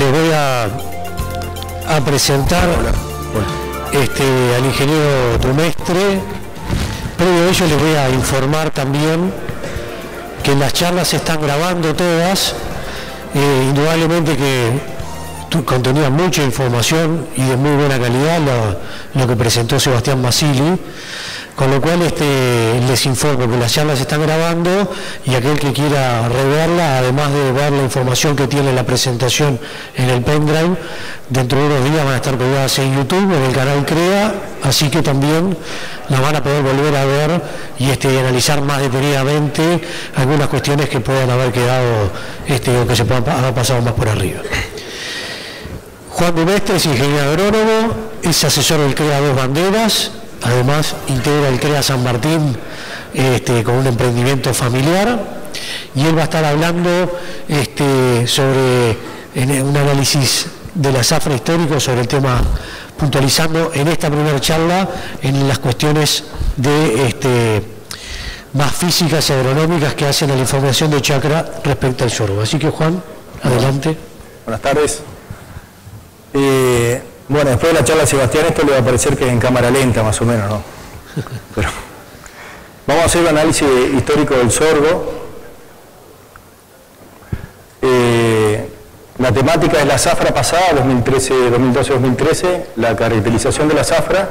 les voy a presentar al ingeniero Dumestre. Previo a ello les voy a informar también que las charlas se están grabando todas, indudablemente que contenía mucha información y de muy buena calidad lo que presentó Sebastián Basili, con lo cual les informo que las charlas se están grabando y aquel que quiera reverla, además de ver la información que tiene la presentación en el pendrive, dentro de unos días van a estar colgadas en YouTube, en el canal CREA, así que también las van a poder volver a ver y analizar más detenidamente algunas cuestiones que puedan haber quedado o que se puedan haber pasado más por arriba. Juan Dumestre es ingeniero agrónomo, es asesor del CREA Dos Banderas, además integra el CREA San Martín con un emprendimiento familiar, y él va a estar hablando sobre un análisis de la zafra histórico sobre el tema, puntualizando en esta primera charla en las cuestiones de más físicas y agronómicas que hacen a la información de chacra respecto al sorgo. Así que Juan, adelante. Buenas tardes. Bueno, después de la charla de Sebastián, esto le va a parecer que es en cámara lenta, más o menos, ¿no? Pero vamos a hacer un análisis histórico del sorgo. La temática es la zafra pasada, 2012-2013, la caracterización de la zafra,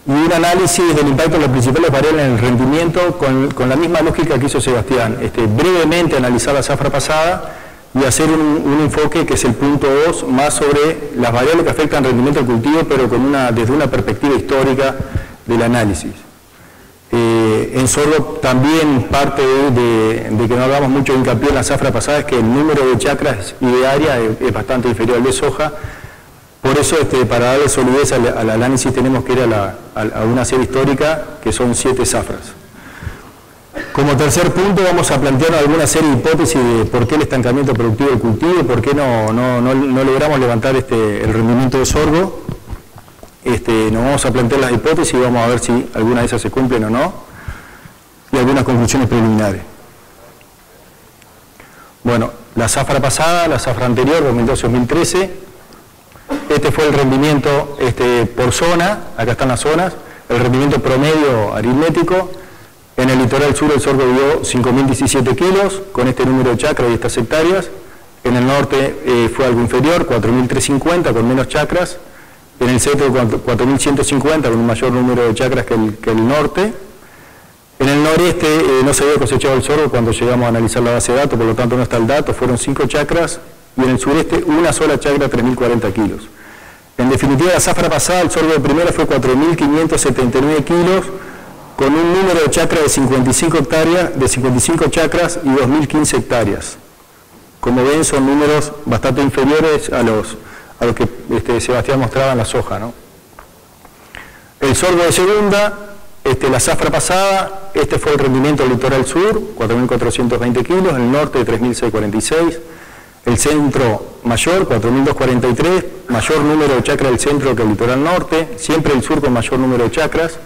y un análisis del impacto de las principales variables en el rendimiento con la misma lógica que hizo Sebastián. Brevemente analizar la zafra pasada y hacer un enfoque que es el punto 2, más sobre las variables que afectan el rendimiento del cultivo, pero desde una perspectiva histórica del análisis. En sorgo también parte de que no hagamos mucho hincapié en la zafra pasada es que el número de chacras y de área es bastante inferior al de soja. Por eso, para darle solidez al análisis tenemos que ir a una serie histórica que son 7 zafras. Como tercer punto vamos a plantear alguna serie de hipótesis de por qué el estancamiento productivo del cultivo, por qué no logramos levantar el rendimiento de sorgo. Nos vamos a plantear las hipótesis y vamos a ver si alguna de esas se cumplen o no, y algunas conclusiones preliminares. Bueno, la zafra pasada, la zafra anterior, 2012-2013, este fue el rendimiento por zona, acá están las zonas, el rendimiento promedio aritmético. En el litoral sur el sorgo dio 5.017 kilos, con este número de chacras y estas hectáreas. En el norte fue algo inferior, 4.350 con menos chacras. En el centro 4.150 con un mayor número de chacras que el norte. En el noreste no se había cosechado el sorgo cuando llegamos a analizar la base de datos, por lo tanto no está el dato, fueron 5 chacras, y en el sureste una sola chacra, 3.040 kilos. En definitiva, la zafra pasada, el sorgo de primera fue 4.579 kilos, con un número de chacras de 55 chacras y 2.015 hectáreas. Como ven, son números bastante inferiores a los que Sebastián mostraba en la soja, ¿no? El sorgo de segunda, la zafra pasada, fue el rendimiento del litoral sur, 4.420 kilos, en el norte 3.646, el centro mayor, 4.243, mayor número de chacras del centro que el litoral norte, siempre el sur con mayor número de chacras.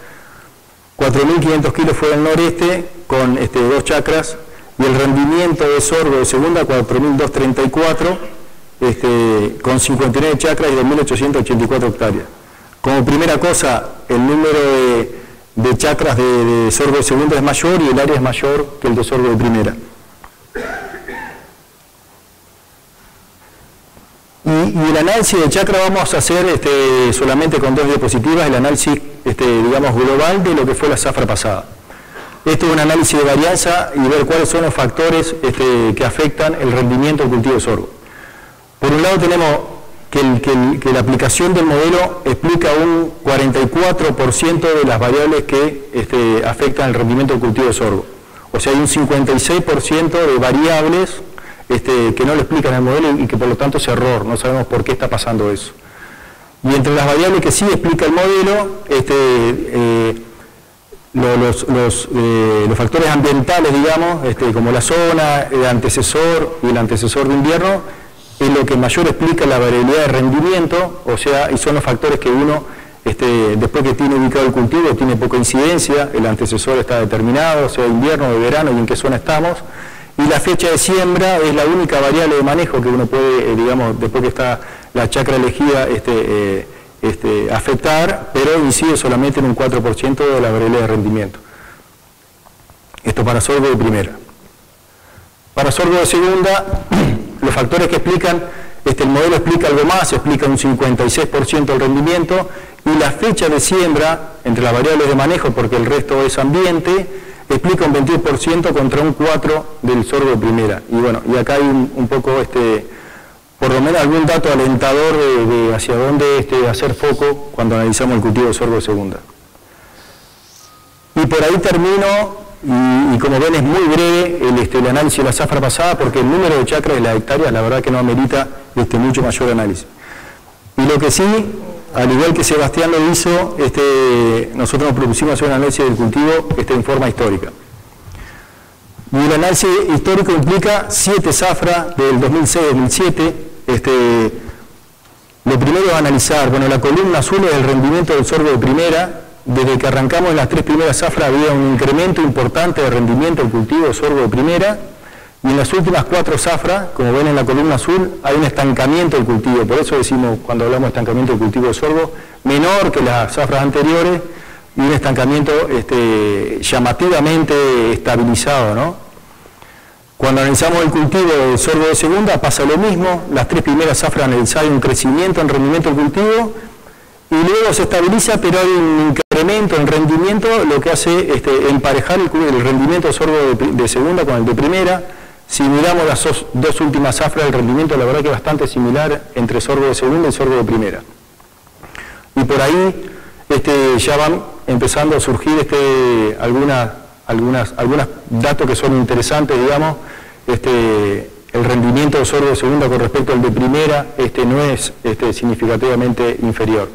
4.500 kilos fue el noreste con 2 chacras, y el rendimiento de sorgo de segunda 4.234 con 59 chacras y 2.884 hectáreas. Como primera cosa, el número de chacras de sorgo de segunda es mayor y el área es mayor que el de sorgo de primera. Y el análisis de chacra vamos a hacer solamente con 2 diapositivas, el análisis digamos global de lo que fue la zafra pasada. Este es un análisis de varianza y ver cuáles son los factores que afectan el rendimiento del cultivo de sorgo. Por un lado tenemos que la aplicación del modelo explica un 44% de las variables que afectan el rendimiento del cultivo de sorgo. O sea, hay un 56% de variables que no lo explican el modelo y que por lo tanto es error, no sabemos por qué está pasando eso. Y entre las variables que sí explica el modelo, los factores ambientales, digamos, como la zona, el antecesor y el antecesor de invierno, es lo que mayor explica la variabilidad de rendimiento, o sea, y son los factores que uno, después que tiene ubicado el cultivo, tiene poca incidencia, el antecesor está determinado, sea de invierno o de verano y en qué zona estamos, y la fecha de siembra es la única variable de manejo que uno puede, digamos, después que está la chacra elegida, afectar, pero incide solamente en un 4% de la variable de rendimiento. Esto para sorgo de primera. Para sorgo de segunda, los factores que explican, el modelo explica algo más, explica un 56% del rendimiento, y la fecha de siembra, entre las variables de manejo, porque el resto es ambiente, explica un 22% contra un 4% del sorgo de primera. Y bueno, y acá hay un poco, por lo menos algún dato alentador de hacia dónde hacer foco cuando analizamos el cultivo de sorgo de segunda. Y por ahí termino, y como ven es muy breve el análisis de la zafra pasada, porque el número de chacras y las hectáreas la verdad que no amerita mucho mayor análisis. Y lo que sí, al igual que Sebastián lo hizo, nosotros nos propusimos hacer un análisis del cultivo en forma histórica. Y el análisis histórico implica 7 zafras del 2006-2007. Lo primero es analizar, bueno, la columna azul es el rendimiento del sorgo de primera. Desde que arrancamos en las 3 primeras zafras había un incremento importante de rendimiento del cultivo de sorgo de primera, y en las últimas 4 zafras, como ven en la columna azul, hay un estancamiento del cultivo. Por eso decimos, cuando hablamos de estancamiento del cultivo de sorgo, menor que las zafras anteriores, y un estancamiento llamativamente estabilizado, ¿no? Cuando analizamos el cultivo de sorgo de segunda pasa lo mismo. Las 3 primeras zafras analizadas hay un crecimiento en rendimiento del cultivo, y luego se estabiliza, pero hay un incremento en rendimiento, lo que hace emparejar el rendimiento de sorgo de segunda con el de primera. Si miramos las 2 últimas zafras, el rendimiento la verdad que es bastante similar entre sorgo de segunda y sorgo de primera. Y por ahí ya van empezando a surgir algunos datos que son interesantes, digamos. El rendimiento de sorgo de segunda con respecto al de primera no es significativamente inferior.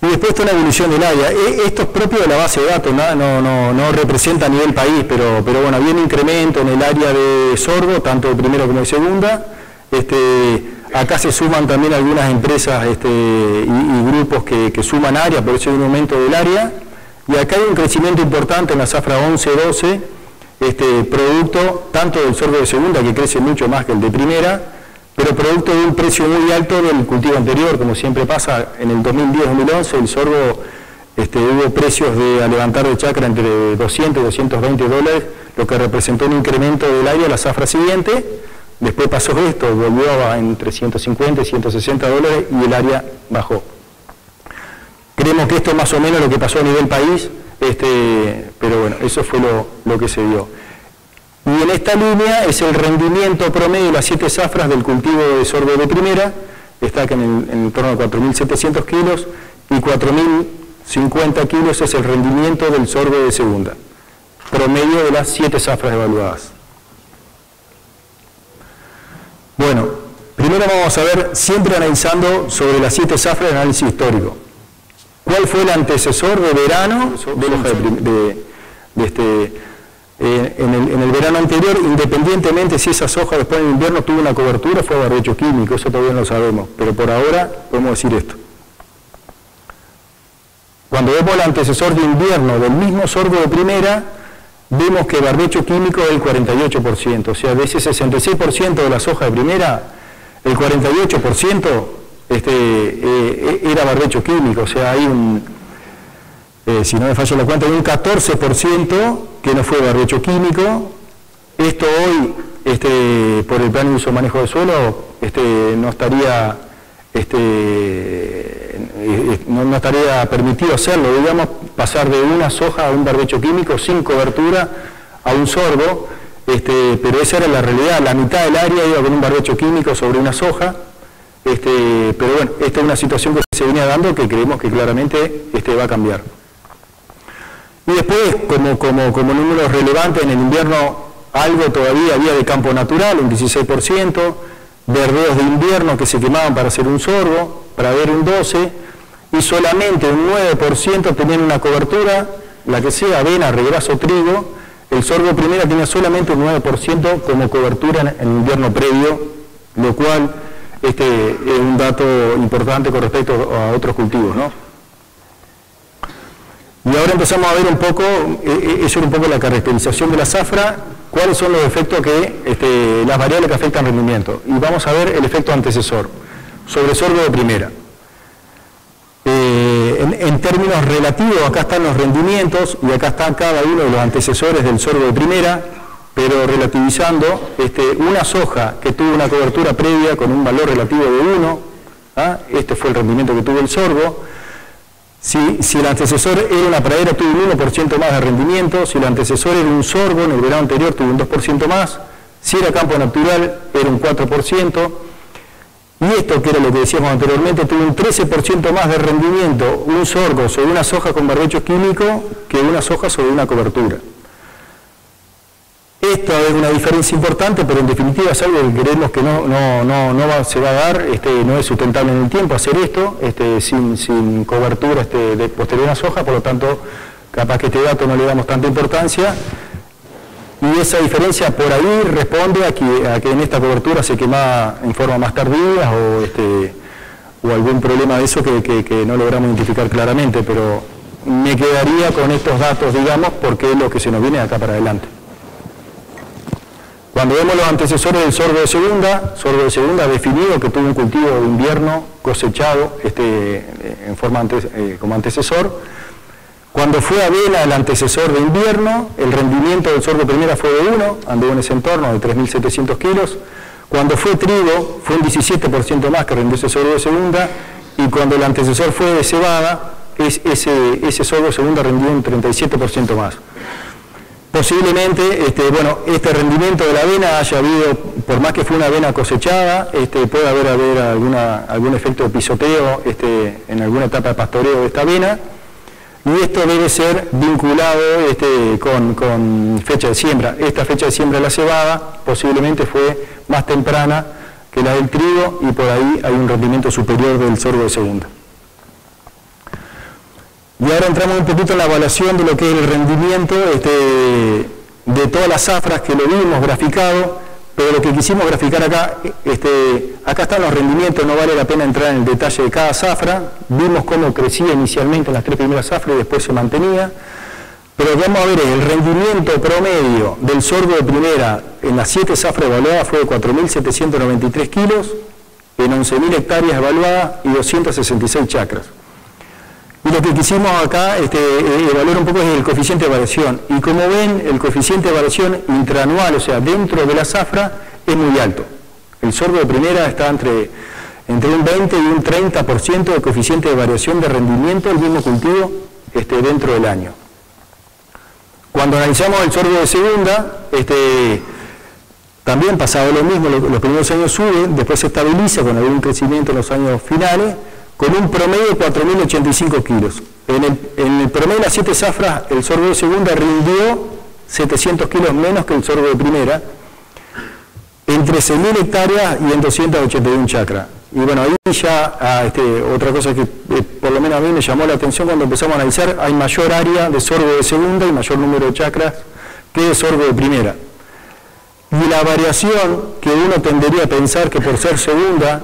Y después está una evolución del área. Esto es propio de la base de datos, no representa a nivel país, pero bueno, había un incremento en el área de sorgo, tanto de primera como de segunda. Acá se suman también algunas empresas y grupos que suman área, por eso hay un aumento del área. Y acá hay un crecimiento importante en la zafra 11-12, producto tanto del sorgo de segunda, que crece mucho más que el de primera, pero producto de un precio muy alto del cultivo anterior. Como siempre pasa, en el 2010-2011 el sorgo hubo precios a levantar de chacra entre 200 y 220 dólares, lo que representó un incremento del área a la zafra siguiente. Después pasó esto, volvió a entre 150 y 160 dólares y el área bajó. Creemos que esto es más o menos lo que pasó a nivel país, pero bueno, eso fue lo que se dio. Y en esta línea es el rendimiento promedio de las 7 zafras del cultivo de sorgo de primera, está acá en torno a 4.700 kilos, y 4.050 kilos es el rendimiento del sorgo de segunda, promedio de las 7 zafras evaluadas. Bueno, primero vamos a ver, siempre analizando sobre las 7 zafras de análisis histórico. ¿Cuál fue el antecesor de verano en el verano anterior, independientemente si esa soja después en invierno tuvo una cobertura, fue barbecho químico? Eso todavía no lo sabemos, pero por ahora podemos decir esto. Cuando vemos el antecesor de invierno del mismo sorgo de primera, vemos que barbecho químico es el 48%, o sea, de ese 66% de la soja de primera, el 48% era barbecho químico, o sea, hay si no me falla la cuenta, hay un 14% que no fue barbecho químico. Esto hoy, por el plan de uso manejo de suelo, no estaría no estaría permitido hacerlo, digamos, pasar de una soja a un barbecho químico sin cobertura a un sorgo, pero esa era la realidad. La mitad del área iba con un barbecho químico sobre una soja. Pero bueno, esta es una situación que se venía dando, que creemos que claramente va a cambiar. Y después, como números relevantes, en el invierno algo todavía había de campo natural, un 16%, verdeos de invierno que se quemaban para hacer un sorgo, para ver un 12%, y solamente un 9% tenían una cobertura, la que sea avena, regraso, trigo. El sorgo primera tenía solamente un 9% como cobertura en invierno previo, lo cual es un dato importante con respecto a otros cultivos, ¿no? Y ahora empezamos a ver un poco, eso era un poco la caracterización de la zafra. cuáles son los efectos que, las variables que afectan al rendimiento. Y vamos a ver el efecto antecesor sobre sorgo de primera. En términos relativos, acá están los rendimientos y acá está cada uno de los antecesores del sorgo de primera, pero relativizando, una soja que tuvo una cobertura previa con un valor relativo de 1, ¿ah? Este fue el rendimiento que tuvo el sorgo. Si el antecesor era una pradera, tuvo un 1% más de rendimiento. Si el antecesor era un sorgo, en el verano anterior tuvo un 2% más. Si era campo natural, era un 4%. Y esto, que era lo que decíamos anteriormente, tuvo un 13% más de rendimiento un sorgo sobre una soja con barbecho químico que una soja sobre una cobertura. Esto es una diferencia importante, pero en definitiva es algo que creemos que se va a dar, no es sustentable en el tiempo hacer esto, sin cobertura de posterior a la soja, por lo tanto, capaz que este dato no le damos tanta importancia. Y esa diferencia por ahí responde a que en esta cobertura se quema en forma más tardía o algún problema de eso que no logramos identificar claramente, pero me quedaría con estos datos, digamos, porque es lo que se nos viene de acá para adelante. Cuando vemos los antecesores del sorgo de segunda definido que tuvo un cultivo de invierno cosechado en forma como antecesor. Cuando fue avena el antecesor de invierno, el rendimiento del sorgo de primera fue de 1, anduvo en ese entorno de 3.700 kilos. Cuando fue trigo, fue un 17% más que rindió ese sorgo de segunda, y cuando el antecesor fue de cebada, ese sorgo de segunda rindió un 37% más. Posiblemente, este rendimiento de la avena haya habido, por más que fue una avena cosechada, puede haber algún efecto de pisoteo en alguna etapa de pastoreo de esta avena, y esto debe ser vinculado con fecha de siembra. Esta fecha de siembra de la cebada posiblemente fue más temprana que la del trigo, y por ahí hay un rendimiento superior del sorgo de segunda. Y ahora entramos un poquito en la evaluación de lo que es el rendimiento de todas las zafras que lo vimos graficado, pero lo que quisimos graficar acá, acá están los rendimientos, no vale la pena entrar en el detalle de cada zafra. Vimos cómo crecía inicialmente en las 3 primeras zafras y después se mantenía, pero vamos a ver, el rendimiento promedio del sorgo de primera en las 7 zafras evaluadas fue de 4.793 kilos, en 11.000 hectáreas evaluadas y 266 chacras. Y lo que quisimos acá evaluar un poco es el coeficiente de variación. Y como ven, el coeficiente de variación intraanual, o sea, dentro de la zafra, es muy alto. El sorgo de primera está entre un 20 y un 30% de coeficiente de variación de rendimiento del mismo cultivo dentro del año. Cuando analizamos el sorgo de segunda, también pasado lo mismo, los primeros años suben, después se estabiliza con algún crecimiento en los años finales, con un promedio de 4.085 kilos. En el promedio de las 7 zafras, el sorgo de segunda rindió 700 kilos menos que el sorgo de primera, en 13.000 hectáreas y en 281 chacras. Y bueno, ahí ya, otra cosa que por lo menos a mí me llamó la atención cuando empezamos a analizar, hay mayor área de sorgo de segunda y mayor número de chacras que de sorgo de primera. Y la variación que uno tendería a pensar que por ser segunda,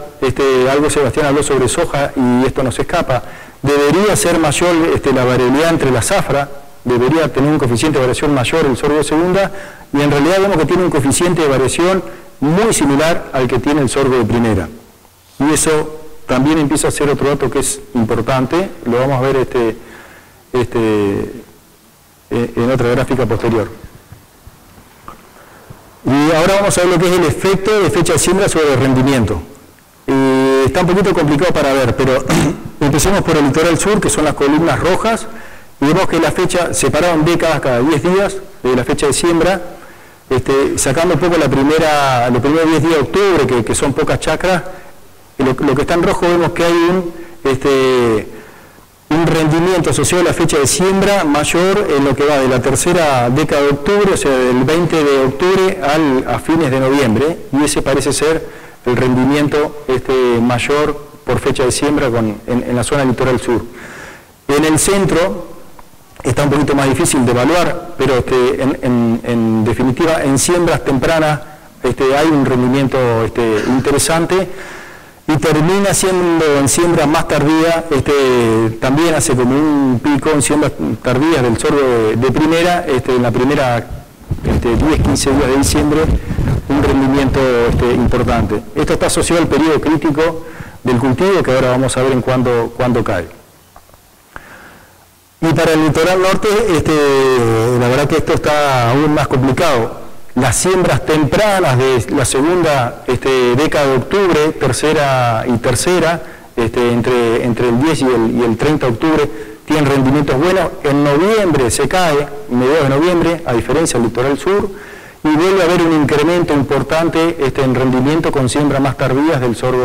algo Sebastián habló sobre soja y esto no se escapa, debería ser mayor la variabilidad entre la zafra, debería tener un coeficiente de variación mayor el sorgo de segunda, y en realidad vemos que tiene un coeficiente de variación muy similar al que tiene el sorgo de primera. Y eso también empieza a ser otro dato que es importante, lo vamos a ver en otra gráfica posterior. Y ahora vamos a ver lo que es el efecto de fecha de siembra sobre el rendimiento. Está un poquito complicado para ver, pero empecemos por el litoral sur, que son las columnas rojas, y vemos que la fecha, separaron décadas cada 10 días de la fecha de siembra, sacando un poco los primeros 10 días de octubre, que son pocas chacras. Lo que está en rojo vemos que hay un rendimiento asociado a la fecha de siembra mayor en lo que va de la tercera década de octubre, o sea, del 20 de octubre a fines de noviembre, y ese parece ser el rendimiento mayor por fecha de siembra en la zona litoral sur. En el centro está un poquito más difícil de evaluar, pero en definitiva en siembras tempranas hay un rendimiento interesante. Y termina siendo en siembra más tardía, también hace como un pico en siembras tardías del sorgo de primera, en la primera 10-15 días de diciembre, un rendimiento importante. Esto está asociado al periodo crítico del cultivo, que ahora vamos a ver en cuándo cae. Y para el litoral norte, la verdad que esto está aún más complicado. Las siembras tempranas de la segunda década de octubre, tercera, entre el 10 y el 30 de octubre, tienen rendimientos buenos. En noviembre se cae, mediados de noviembre, a diferencia del litoral sur, y vuelve a haber un incremento importante en rendimiento con siembras más tardías del sorgo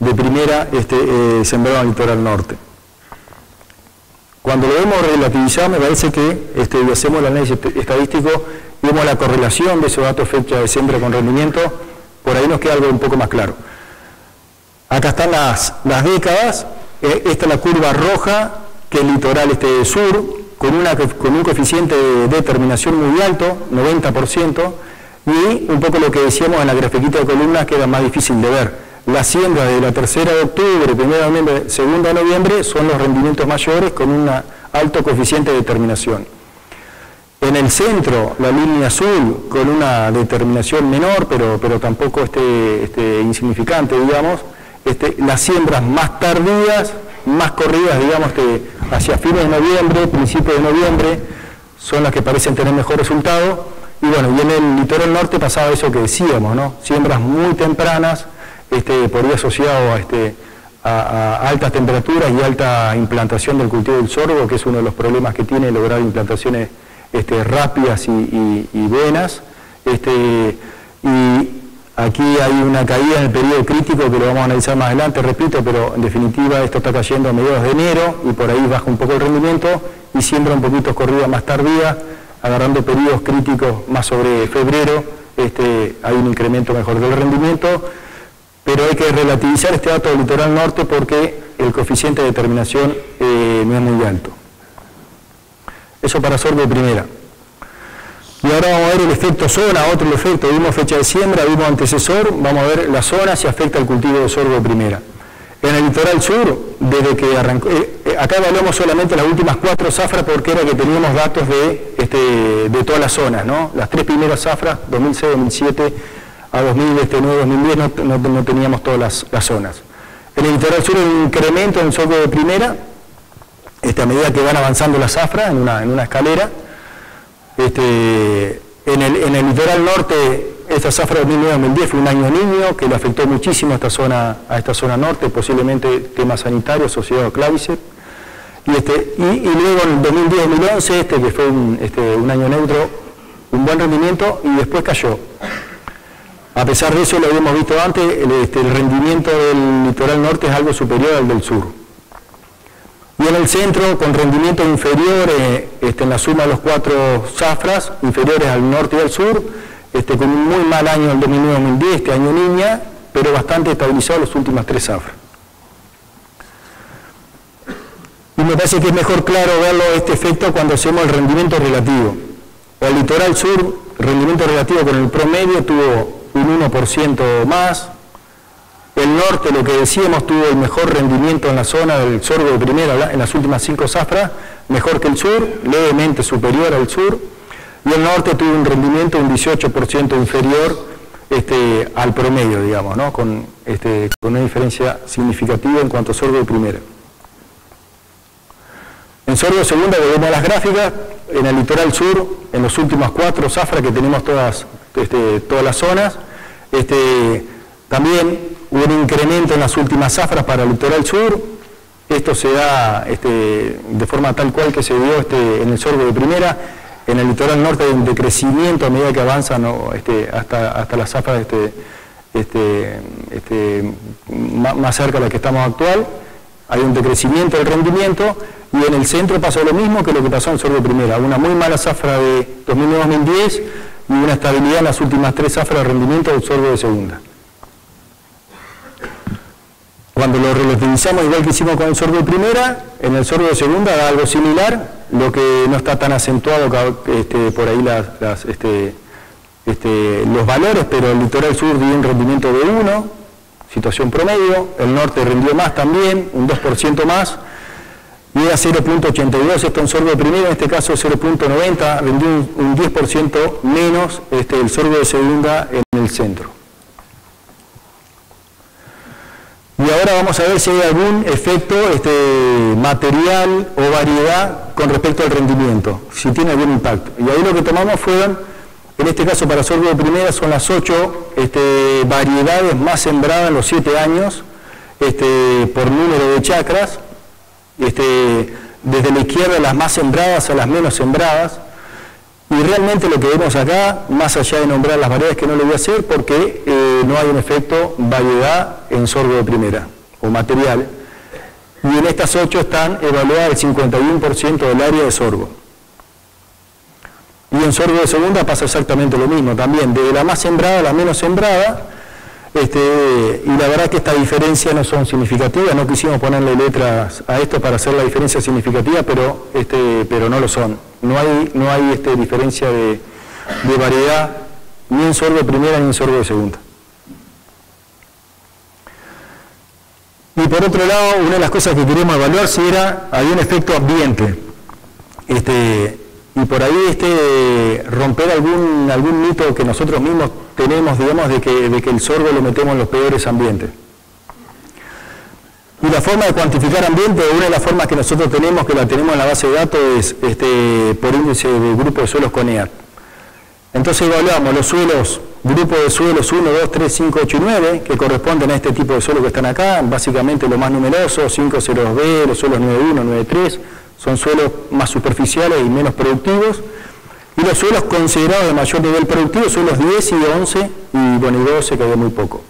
de primera sembrado en el litoral norte. Cuando lo hemos relativizado, me parece que y hacemos el análisis estadístico, vemos la correlación de esos datos fecha de siembra con rendimiento, por ahí nos queda algo un poco más claro. Acá están las décadas, esta es la curva roja, que es el litoral sur, con un coeficiente de terminación muy alto, 90%, y un poco lo que decíamos en la grafiquita de columnas, que era más difícil de ver. La siembra de la 3 de octubre, 1 de noviembre, 2 de noviembre son los rendimientos mayores con un alto coeficiente de terminación. En el centro, la línea azul con una determinación menor, pero tampoco insignificante, digamos, las siembras más tardías, más corridas, digamos, hacia fines de noviembre, principios de noviembre, son las que parecen tener mejor resultado. Y bueno, y en el litoral norte pasaba eso que decíamos, ¿no? Siembras muy tempranas, por ahí asociado a altas temperaturas y alta implantación del cultivo del sorgo, que es uno de los problemas que tiene lograr implantaciones rápidas y buenas. Y aquí hay una caída en el periodo crítico que lo vamos a analizar más adelante, repito, pero en definitiva esto está cayendo a mediados de enero y por ahí baja un poco el rendimiento y siembra un poquito corrida más tardía, agarrando periodos críticos más sobre febrero, hay un incremento mejor del rendimiento. Pero hay que relativizar este dato del litoral norte porque el coeficiente de terminación no es muy alto. Eso para sorgo de primera. Y ahora vamos a ver el efecto zona, otro efecto. Vimos fecha de siembra, vimos antecesor, vamos a ver la zona si afecta al cultivo de sorgo de primera. En el litoral sur, desde que arrancó, acá evaluamos solamente las últimas 4 zafras porque era que teníamos datos de todas las zonas, ¿no? Las 3 primeras zafras, 2006, 2007, a 2009, 2010 no teníamos todas las zonas. En el litoral sur hay un incremento en el sorgo de primera, a medida que van avanzando las zafras en una escalera. En el litoral norte, esta zafra de 2009-2010 fue un año niño que le afectó muchísimo a esta zona norte, posiblemente temas sanitarios asociados a Clavicer. Y luego en el 2010-2011, que fue un año neutro, un buen rendimiento y después cayó. A pesar de eso, lo habíamos visto antes, el rendimiento del litoral norte es algo superior al del sur. Y en el centro, con rendimiento inferior, en la suma de los 4 zafras, inferiores al norte y al sur, con un muy mal año el 2009-2010, año niña, pero bastante estabilizado las últimas 3 zafras. Y me parece que es mejor claro verlo este efecto cuando hacemos el rendimiento relativo. El litoral sur, rendimiento relativo con el promedio, tuvo un 1% más. El norte, lo que decíamos, tuvo el mejor rendimiento en la zona del sorgo de primera en las últimas 5 zafras, mejor que el sur, levemente superior al sur. Y el norte tuvo un rendimiento un 18% inferior al promedio, digamos, ¿no? con una diferencia significativa en cuanto a sorgo de primera. En sorgo de segunda, volvemos a las gráficas, en el litoral sur, en los últimos 4 zafras que tenemos todas las zonas, también hubo un incremento en las últimas zafras para el litoral sur. Esto se da de forma tal cual que se dio en el sorgo de primera. En el litoral norte hay un decrecimiento a medida que avanzan, ¿no? hasta las zafras más cerca de la que estamos actual. Hay un decrecimiento del rendimiento y en el centro pasó lo mismo que lo que pasó en el sorgo de primera. Una muy mala zafra de 2009-2010 y una estabilidad en las últimas 3 zafras de rendimiento del sorgo de segunda. Cuando lo relativizamos igual que hicimos con el sorgo de primera, en el sorgo de segunda da algo similar, lo que no está tan acentuado por ahí los valores, pero el litoral sur dio un rendimiento de 1, situación promedio, el norte rindió más también, un 2% más, y era 0.82, esto en sorgo de primera, en este caso 0.90, rindió un 10% menos el sorgo de segunda en el centro. Y ahora vamos a ver si hay algún efecto material o variedad con respecto al rendimiento, si tiene algún impacto. Y ahí lo que tomamos fueron, en este caso para sorgo de primera, son las 8 variedades más sembradas en los 7 años, por número de chacras, desde la izquierda las más sembradas a las menos sembradas. Y realmente lo que vemos acá, más allá de nombrar las variedades que no lo voy a hacer, porque no hay un efecto variedad en sorgo de primera, o material. Y en estas 8 están evaluadas el 51% del área de sorgo. Y en sorgo de segunda pasa exactamente lo mismo también, desde la más sembrada a la menos sembrada, y la verdad que estas diferencias no son significativas, no quisimos ponerle letras a esto para hacer la diferencia significativa, pero no lo son. No hay diferencia de variedad ni en sorgo de primera ni en sorgo de segunda. Y por otro lado, una de las cosas que queríamos evaluar si había un efecto ambiente. Y por ahí romper algún mito que nosotros mismos tenemos, digamos, de que el sorgo lo metemos en los peores ambientes. Y la forma de cuantificar ambiente, una de las formas que nosotros tenemos, que la tenemos en la base de datos, es por índice de grupo de suelos CONEAR. Entonces evaluamos los suelos, grupo de suelos 1, 2, 3, 5, 8 y 9, que corresponden a este tipo de suelos que están acá, básicamente los más numerosos, 502B, los suelos 91, 93, son suelos más superficiales y menos productivos, y los suelos considerados de mayor nivel productivo son los 10 y 11, y bueno, y 12, que hay muy poco.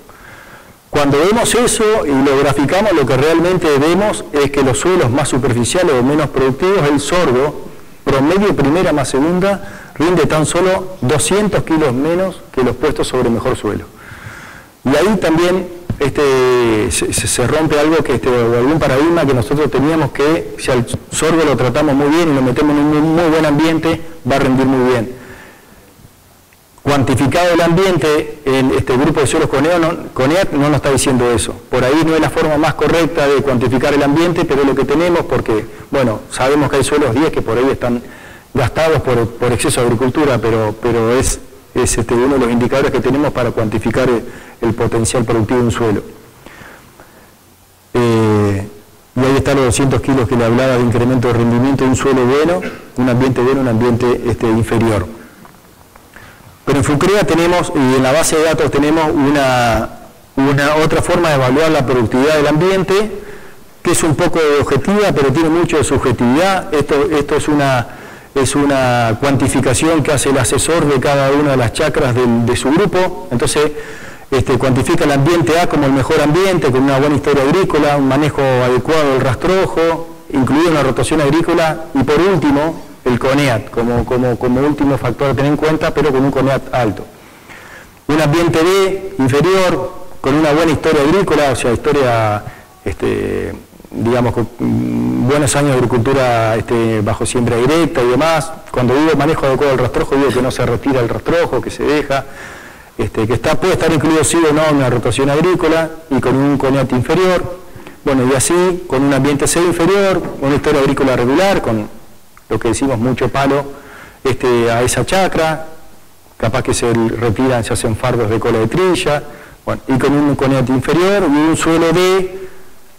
Cuando vemos eso y lo graficamos, lo que realmente vemos es que los suelos más superficiales o menos productivos, el sorgo, promedio primera más segunda, rinde tan solo 200 kilos menos que los puestos sobre mejor suelo. Y ahí también se rompe algo o algún paradigma que nosotros teníamos, que si al sorgo lo tratamos muy bien y lo metemos en un muy buen ambiente, va a rendir muy bien. Cuantificado el ambiente, en este grupo de suelos CONEAR no nos está diciendo eso. Por ahí no es la forma más correcta de cuantificar el ambiente, pero es lo que tenemos porque, bueno, sabemos que hay suelos 10 que por ahí están gastados por exceso de agricultura, pero es uno de los indicadores que tenemos para cuantificar el potencial productivo de un suelo. Y ahí están los 200 kilos que le hablaba de incremento de rendimiento de un suelo bueno, un ambiente bueno, un ambiente inferior. Pero en FUCREA tenemos, y en la base de datos tenemos otra forma de evaluar la productividad del ambiente, que es un poco objetiva, pero tiene mucho de subjetividad. Esto es una cuantificación que hace el asesor de cada una de las chacras de su grupo. Entonces, cuantifica el ambiente A como el mejor ambiente, con una buena historia agrícola, un manejo adecuado del rastrojo, incluida una rotación agrícola, y por último, el CONEAT, como último factor a tener en cuenta, pero con un CONEAT alto. Un ambiente B inferior, con una buena historia agrícola, o sea, historia, digamos, con buenos años de agricultura bajo siembra directa y demás. Cuando digo manejo adecuado del rastrojo, digo que no se retira el rastrojo, que se deja, puede estar incluido sí o no en una rotación agrícola, y con un CONEAT inferior. Bueno, y así, con un ambiente C inferior, una historia agrícola regular, con lo que decimos mucho palo a esa chacra, capaz que se retiran, se hacen fardos de cola de trilla, bueno, y con un CONEAT inferior y un suelo D,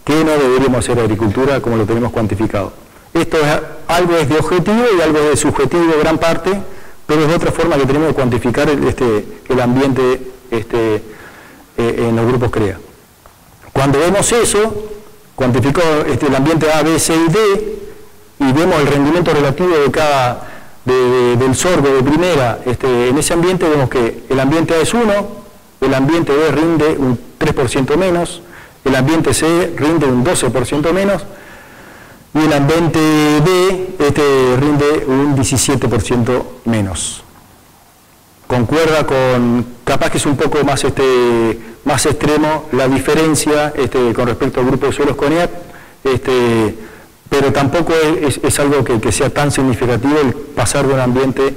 que no deberíamos hacer agricultura como lo tenemos cuantificado. Esto algo es de objetivo y algo es de subjetivo, gran parte, pero es otra forma que tenemos de cuantificar el ambiente en los grupos CREA. Cuando vemos eso, cuantificó el ambiente A, B, C y D, y vemos el rendimiento relativo del sorgo de primera en ese ambiente, vemos que el ambiente A es 1, el ambiente B rinde un 3% menos, el ambiente C rinde un 12% menos, y el ambiente D rinde un 17% menos. Concuerda con, capaz que es un poco más, más extremo la diferencia con respecto al grupo de suelos CONEAT, pero tampoco es algo que sea tan significativo el pasar de un ambiente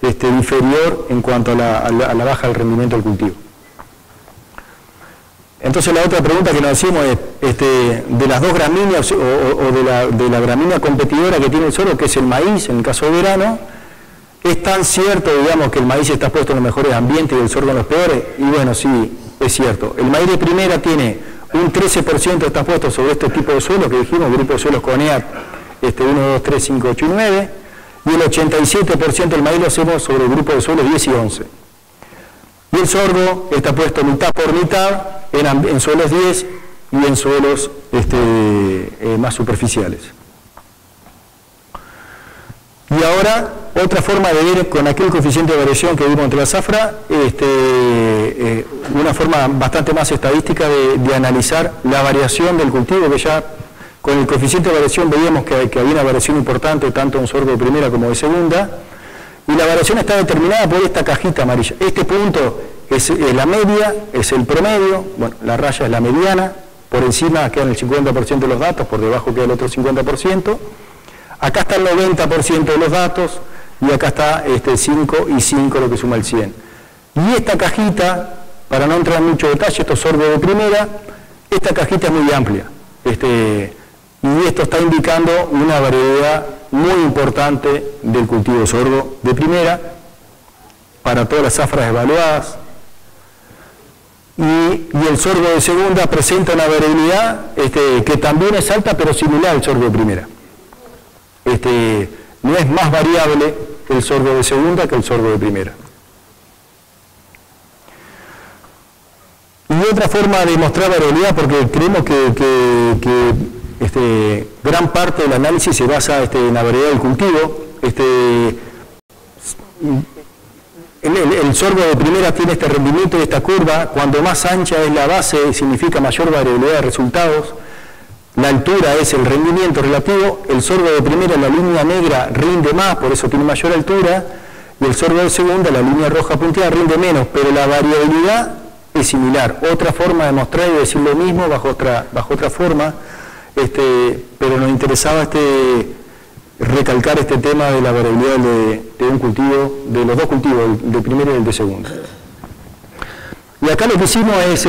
inferior en cuanto a la baja del rendimiento del cultivo. Entonces la otra pregunta que nos hacemos es, de las dos gramíneas o de la gramínea competidora que tiene el sorgo, que es el maíz, en el caso de verano, ¿es tan cierto, digamos, que el maíz está puesto en los mejores ambientes y el sorgo en los peores? Y bueno, sí, es cierto. El maíz de primera tiene un 13% está puesto sobre este tipo de suelos que dijimos, grupo de suelos CONEAT 1, 2, 3, 5, 8 y 9, y el 87% del maíz lo hacemos sobre el grupo de suelos 10 y 11. Y el sorgo está puesto mitad por mitad en suelos 10 y en suelos más superficiales. Y ahora, otra forma de ver con aquel coeficiente de variación que vimos entre la zafra, una forma bastante más estadística de analizar la variación del cultivo, que ya con el coeficiente de variación veíamos que había una variación importante tanto en sorgo de primera como de segunda, y la variación está determinada por esta cajita amarilla. Este punto es la media, es el promedio, bueno, la raya es la mediana, por encima quedan el 50% de los datos, por debajo queda el otro 50%, acá está el 90% de los datos, y acá está 5 y 5, lo que suma el 100. Y esta cajita, para no entrar en mucho detalle, esto es sorgo de primera, esta cajita es muy amplia, y esto está indicando una variedad muy importante del cultivo de sorgo de primera, para todas las zafras evaluadas, y el sorgo de segunda presenta una variabilidad que también es alta, pero similar al sorgo de primera. No es más variable el sorgo de segunda que el sorgo de primera. Y otra forma de mostrar variabilidad, porque creemos que gran parte del análisis se basa en la variedad del cultivo. El sorgo de primera tiene este rendimiento y esta curva. Cuando más ancha es la base, significa mayor variabilidad de resultados. La altura es el rendimiento relativo. El sorgo de primera, la línea negra, rinde más, por eso tiene mayor altura. Y el sorgo de segunda, la línea roja punteada, rinde menos, pero la variabilidad es similar. Otra forma de mostrar y decir lo mismo bajo otra forma, pero nos interesaba recalcar este tema de la variabilidad de un cultivo, de los dos cultivos, el de primera y el de segunda. Y acá lo que hicimos es,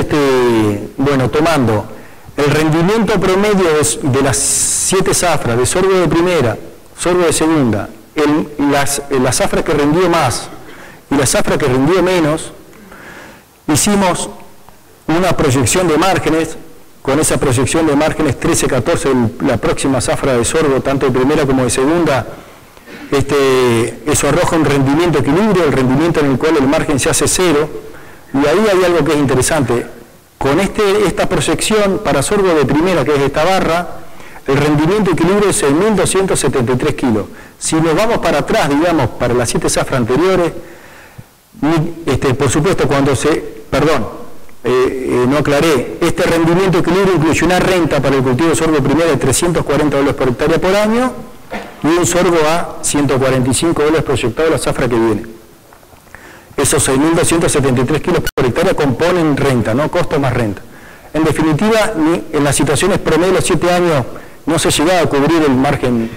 bueno, tomando el rendimiento promedio de las 7 zafras, de sorgo de primera, sorgo de segunda, la zafra que rindió más y la zafra que rindió menos, hicimos una proyección de márgenes. Con esa proyección de márgenes 13-14, la próxima zafra de sorgo, tanto de primera como de segunda, eso arroja un rendimiento equilibrio, el rendimiento en el cual el margen se hace 0, y ahí hay algo que es interesante. Con esta proyección para sorgo de primera, que es esta barra, el rendimiento equilibrio es 6.273 kilos. Si nos vamos para atrás, digamos, para las 7 zafras anteriores, por supuesto, no aclaré, este rendimiento equilibrio incluye una renta para el cultivo de sorgo primera de $340 por hectárea por año y un sorgo a $145 proyectado a la zafra que viene. Esos 6.273 kilos por hectárea componen renta, no costo más renta. En definitiva, en las situaciones promedio de los 7 años no se llegaba a cubrir el margen,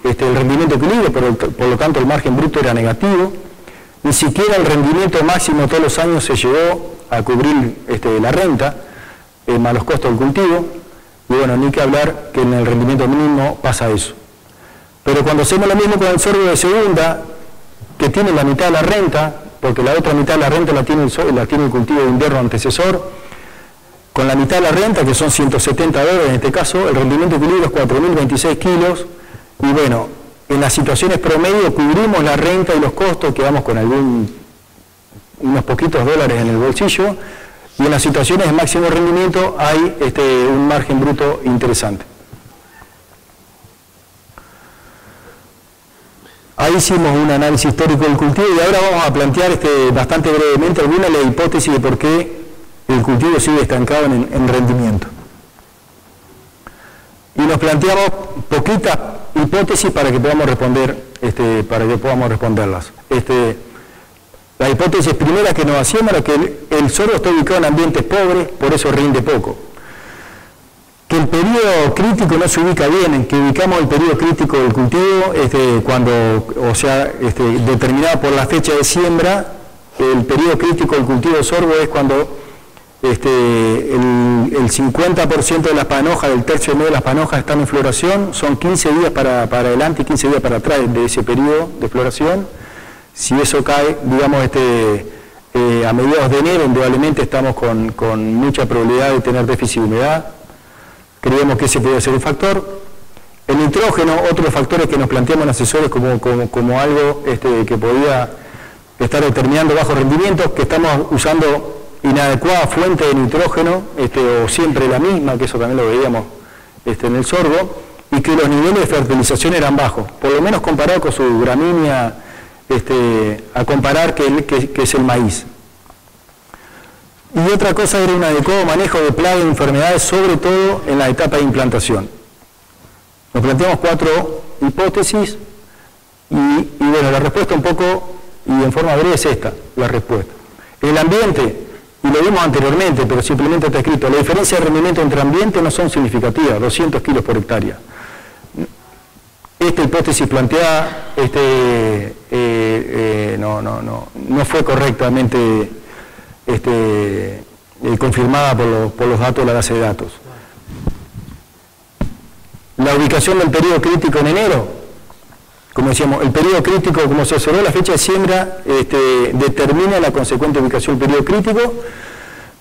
el rendimiento equilibrio, por lo tanto el margen bruto era negativo. Ni siquiera el rendimiento máximo todos los años se llegó a cubrir la renta, más los costos del cultivo, y bueno, ni que hablar que en el rendimiento mínimo pasa eso. Pero cuando hacemos lo mismo con el sorgo de segunda, que tiene la mitad de la renta, porque la otra mitad de la renta la tiene el cultivo de invierno antecesor, con la mitad de la renta, que son $170 en este caso, el rendimiento equilibrio es 4.026 kilos, y bueno, en las situaciones promedio cubrimos la renta y los costos, quedamos con unos poquitos dólares en el bolsillo, y en las situaciones de máximo rendimiento hay un margen bruto interesante. Ahí hicimos un análisis histórico del cultivo y ahora vamos a plantear bastante brevemente alguna de las hipótesis de por qué el cultivo sigue estancado en rendimiento. Y nos planteamos poquitas hipótesis para que podamos responderlas. La hipótesis primera que nos hacíamos era que el sorgo está ubicado en ambientes pobres, por eso rinde poco. Que el periodo crítico no se ubica bien, en que ubicamos el periodo crítico del cultivo, determinado por la fecha de siembra. El periodo crítico del cultivo de sorgo es cuando el 50% de las panojas, del tercio medio de las panojas están en floración, son 15 días para adelante y 15 días para atrás de ese periodo de floración. Si eso cae, digamos, a mediados de enero, indudablemente estamos con mucha probabilidad de tener déficit de humedad. Creemos que ese puede ser un factor. El nitrógeno, otros factores que nos planteamos en asesores como algo que podía estar determinando bajos rendimientos, que estamos usando inadecuada fuente de nitrógeno, o siempre la misma, que eso también lo veíamos en el sorgo, y que los niveles de fertilización eran bajos, por lo menos comparado con su gramínea, a comparar que es el maíz. Y otra cosa era un adecuado manejo de plagas y enfermedades, sobre todo en la etapa de implantación. Nos planteamos 4 hipótesis y bueno, la respuesta un poco y en forma breve es esta, la respuesta. El ambiente, y lo vimos anteriormente, pero simplemente está escrito, la diferencia de rendimiento entre ambiente no son significativas, 200 kilos por hectárea. Esta hipótesis planteada no fue correctamente confirmada por los datos de la base de datos. La ubicación del periodo crítico en enero, como decíamos, el periodo crítico, como se observó, la fecha de siembra determina la consecuente ubicación del periodo crítico.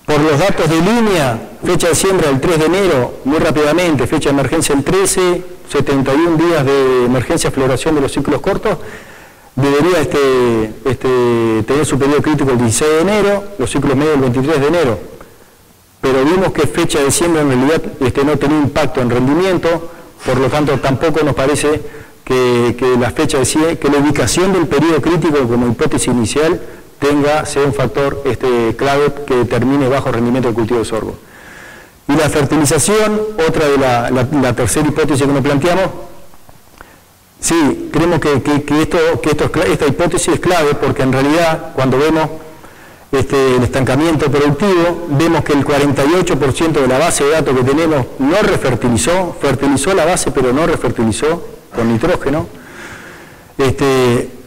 Por los datos de línea, fecha de siembra el 3 de enero, muy rápidamente, fecha de emergencia el 13, 71 días de emergencia floración de los ciclos cortos, debería tener su periodo crítico el 16 de enero, los ciclos medios el 23 de enero. Pero vimos que fecha de siembra en realidad no tenía impacto en rendimiento, por lo tanto tampoco nos parece que la fecha que la ubicación del periodo crítico como hipótesis inicial sea un factor clave que determine bajo rendimiento del cultivo de sorgo. Y la fertilización, otra de la tercera hipótesis que nos planteamos, sí, creemos que esta hipótesis es clave porque en realidad cuando vemos el estancamiento productivo, vemos que el 48% de la base de datos que tenemos no refertilizó, fertilizó la base pero no refertilizó con nitrógeno,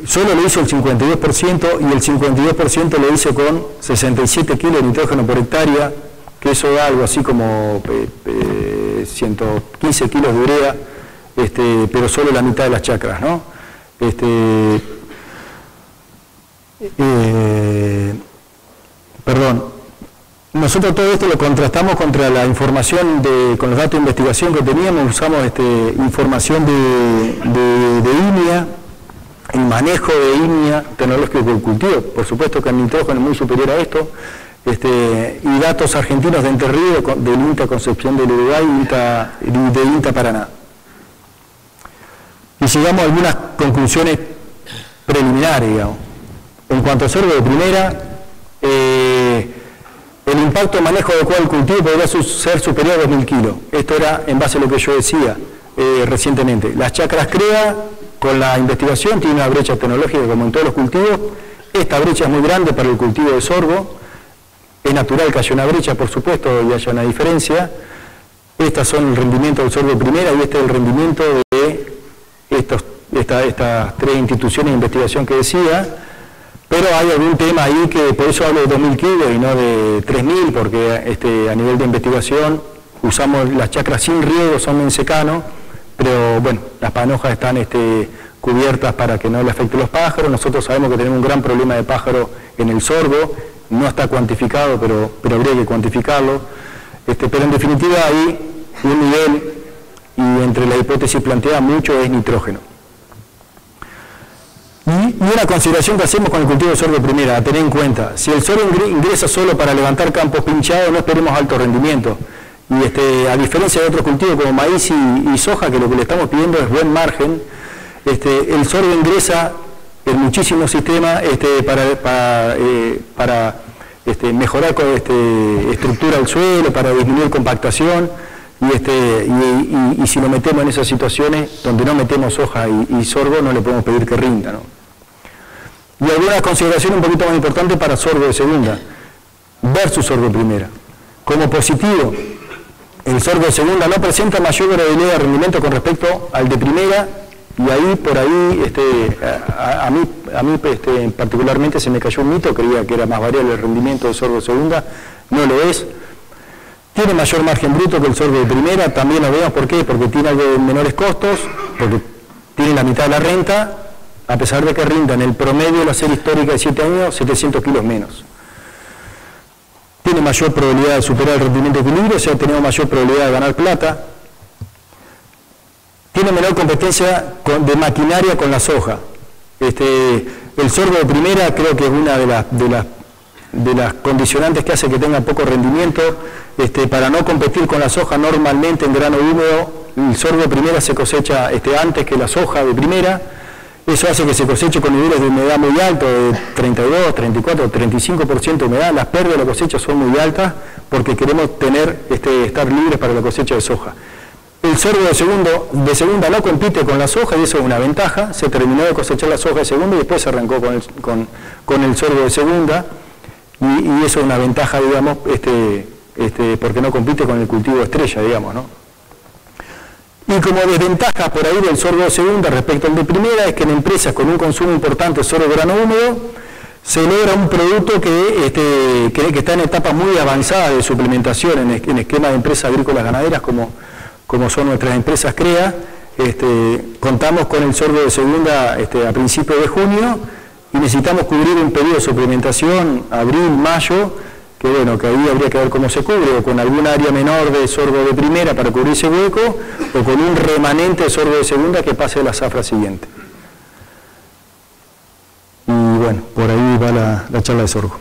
solo lo hizo el 52% y el 52% lo hizo con 67 kilos de nitrógeno por hectárea, que eso da algo así como 115 kilos de urea, pero solo la mitad de las chacras, ¿no? Nosotros todo esto lo contrastamos contra la información con los datos de investigación que teníamos, usamos información de INIA, el manejo de INIA tecnológico del cultivo, por supuesto que el nitrógeno es muy superior a esto, y datos argentinos de Entre Ríos, del INTA Concepción del Uruguay y de INTA Paraná. Y llegamos a algunas conclusiones preliminares, digamos. En cuanto a sorgo de primera, el impacto de manejo adecuado del cultivo podría ser superior a 2.000 kilos. Esto era en base a lo que yo decía recientemente. Las chacras CREA, con la investigación, tiene una brecha tecnológica como en todos los cultivos. Esta brecha es muy grande para el cultivo de sorgo. Es natural que haya una brecha, por supuesto, y haya una diferencia. Estas son el rendimiento del sorgo de primera y este es el rendimiento de estas 3 instituciones de investigación que decía. Pero hay algún tema ahí que por eso hablo de 2.000 kilos y no de 3.000, porque a nivel de investigación usamos las chacras sin riego, son en secano, pero bueno, las panojas están cubiertas para que no le afecten los pájaros. Nosotros sabemos que tenemos un gran problema de pájaro en el sorgo, no está cuantificado, pero habría que cuantificarlo. Pero en definitiva hay un nivel, y entre la hipótesis planteada mucho es nitrógeno. Y una consideración que hacemos con el cultivo de sorgo de primera, a tener en cuenta, si el sorgo ingresa solo para levantar campos pinchados, no esperemos alto rendimiento. Y a diferencia de otros cultivos como maíz y soja, que lo que le estamos pidiendo es buen margen, el sorgo ingresa en muchísimos sistemas para mejorar estructura del suelo, para disminuir compactación, y si lo metemos en esas situaciones donde no metemos soja y sorgo, no le podemos pedir que rinda, ¿no? Y alguna consideración un poquito más importante para sorgo de segunda versus sorgo de primera. Como positivo, el sorgo de segunda no presenta mayor variabilidad de rendimiento con respecto al de primera Y ahí, por ahí, a mí particularmente se me cayó un mito, creía que era más variable el rendimiento del sorgo de segunda, no lo es. Tiene mayor margen bruto que el sorgo de primera, también lo vemos, ¿por qué? Porque tiene algo de menores costos, porque tiene la mitad de la renta, a pesar de que rinda en el promedio de la serie histórica de 7 años, 700 kilos menos. Tiene mayor probabilidad de superar el rendimiento de equilibrio, o sea, tenemos mayor probabilidad de ganar plata. Tiene menor competencia de maquinaria con la soja. El sorgo de primera creo que es una de las condicionantes que hace que tenga poco rendimiento. Para no competir con la soja, normalmente en grano húmedo, el sorgo de primera se cosecha antes que la soja de primera. Eso hace que se coseche con niveles de humedad muy altos, de 32, 34, 35% de humedad. Las pérdidas de la cosecha son muy altas porque queremos estar libres para la cosecha de soja. El sorgo de segunda no compite con la soja y eso es una ventaja. Se terminó de cosechar la soja de segunda y después se arrancó con el sorgo de segunda y eso es una ventaja, digamos, porque no compite con el cultivo estrella, digamos, ¿no? Y como desventaja por ahí del sorgo de segunda respecto al de primera es que en empresas con un consumo importante de sorgo de grano húmedo se logra un producto que está en etapas muy avanzadas de suplementación en esquemas de empresas agrícolas ganaderas como son nuestras empresas CREA. Contamos con el sorgo de segunda a principios de junio y necesitamos cubrir un periodo de suplementación, abril, mayo, que bueno, que ahí habría que ver cómo se cubre, o con algún área menor de sorgo de primera para cubrir ese hueco, o con un remanente de sorgo de segunda que pase a la zafra siguiente. Y bueno, por ahí va la charla de sorgo.